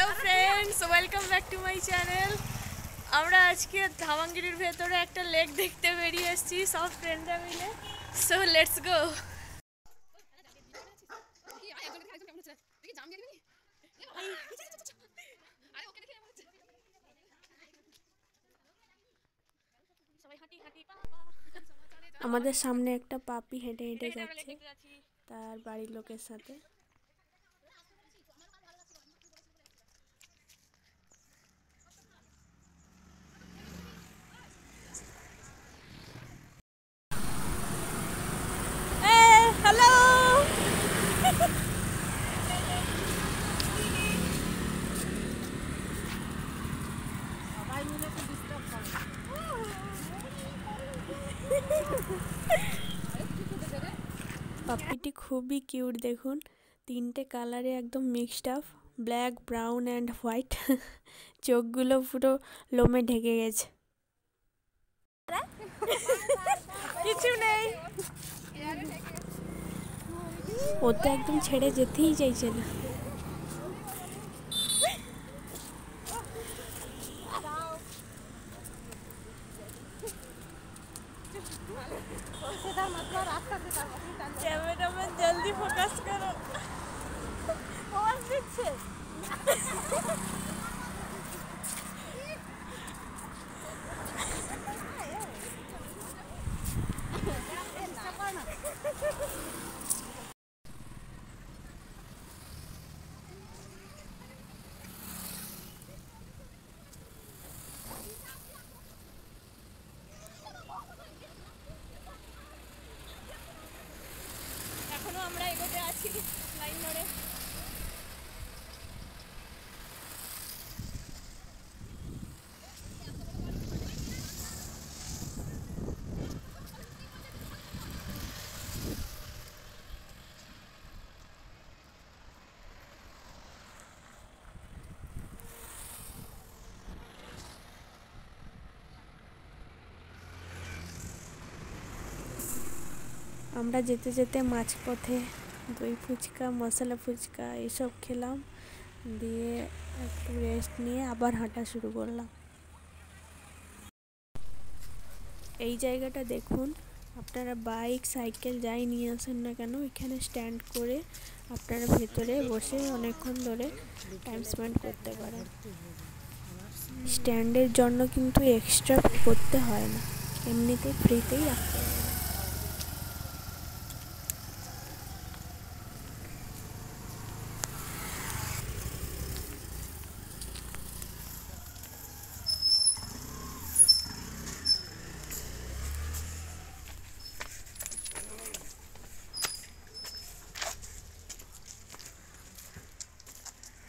Hello friends, welcome back to my channel. আমরা আজকে ধামাঙ্গিরির ভেতরে একটা লেক দেখতে বেরিয়ে এসেছি সব ফ্রেন্ডরা মিলে। So let's go. আমাদের সামনে একটা পাপি হেঁটে হেঁটে যাচ্ছে তার বাড়ির লোকের সাথে। হ্যালো। পাপিটি খুবই কিউট, দেখুন তিনটে কালারে একদম mixed up, black, brown and white. চোখগুলো পুরো লোমে ঢেকে গেছে। কিছু নেই। ও তো একদম ছেড়ে যেতেই চাইছে না। कैमरामैन जल्दी फोकस करो। और पीछे এখনো আমরা এগোতে আছি লাইন ধরে। আমরা যেতে যেতে মাঝপথে দই ফুচকা, মশলা ফুচকা এইসব খেলাম, দিয়ে একটু রেস্ট নিয়ে আবার হাঁটা শুরু করলাম। এই জায়গাটা দেখুন, আপনারা বাইক, সাইকেল যাই নিয়ে আসেন না কেন, এখানে স্ট্যান্ড করে আপনারা ভেতরে বসে অনেকক্ষণ ধরে টাইম স্পেন্ড করতে পারেন। স্ট্যান্ডের জন্য কিন্তু এক্সট্রা করতে হয় না, এমনিতেই ফ্রিতেই রাখতে পারেন।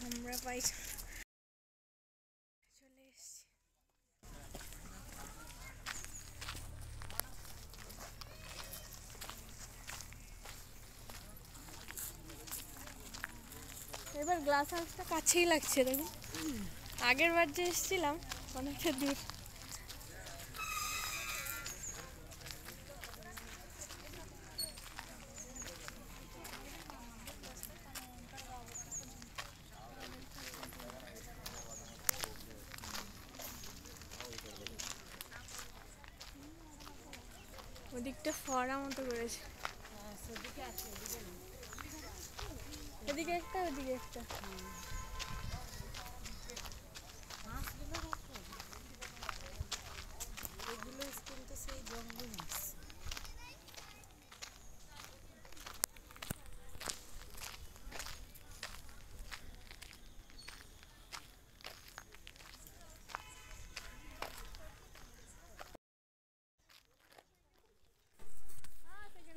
আমরা পাই চলে এসেছি। এবার গ্লাস হাউসটা কাছেই লাগছে, দেখুন আগের বার যে এসেছিলাম অনেকটা দূর। ওদিকটা ফড়া মতো করেছে, এদিকে একটা ওদিকে একটা।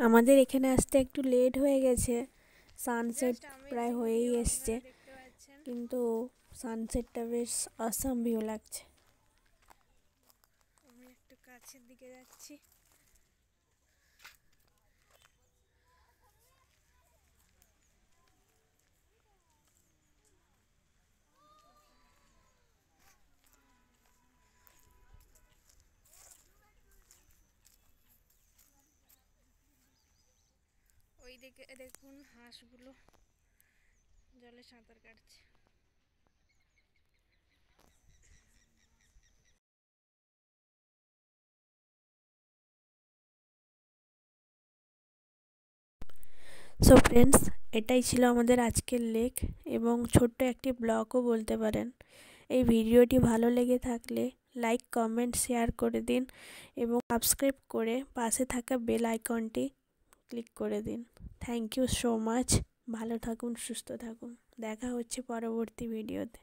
আমাদের এখানে আসতে একটু লেট হয়ে গেছে, সানসেট প্রায় হয়েই এসছে, কিন্তু সানসেটটা বেশ অসাম ভিউ লাগছে। আমি একটু কাছের দিকে যাচ্ছি। ওই দিকে দেখুন হাঁসগুলো জলে সাঁতার কাটছে। সো ফ্রেন্ডস, এটাই ছিল আমাদের আজকের লেক এবং ছোট্ট একটি ব্লগও বলতে পারেন। এই ভিডিওটি ভালো লেগে থাকলে লাইক, কমেন্ট, শেয়ার করে দিন এবং সাবস্ক্রাইব করে পাশে থাকা বেল আইকনটি ক্লিক করে দিন। Thank you so much. ভালো থাকুন, সুস্থ থাকুন। দেখা হচ্ছে পরবর্তী ভিডিওতে।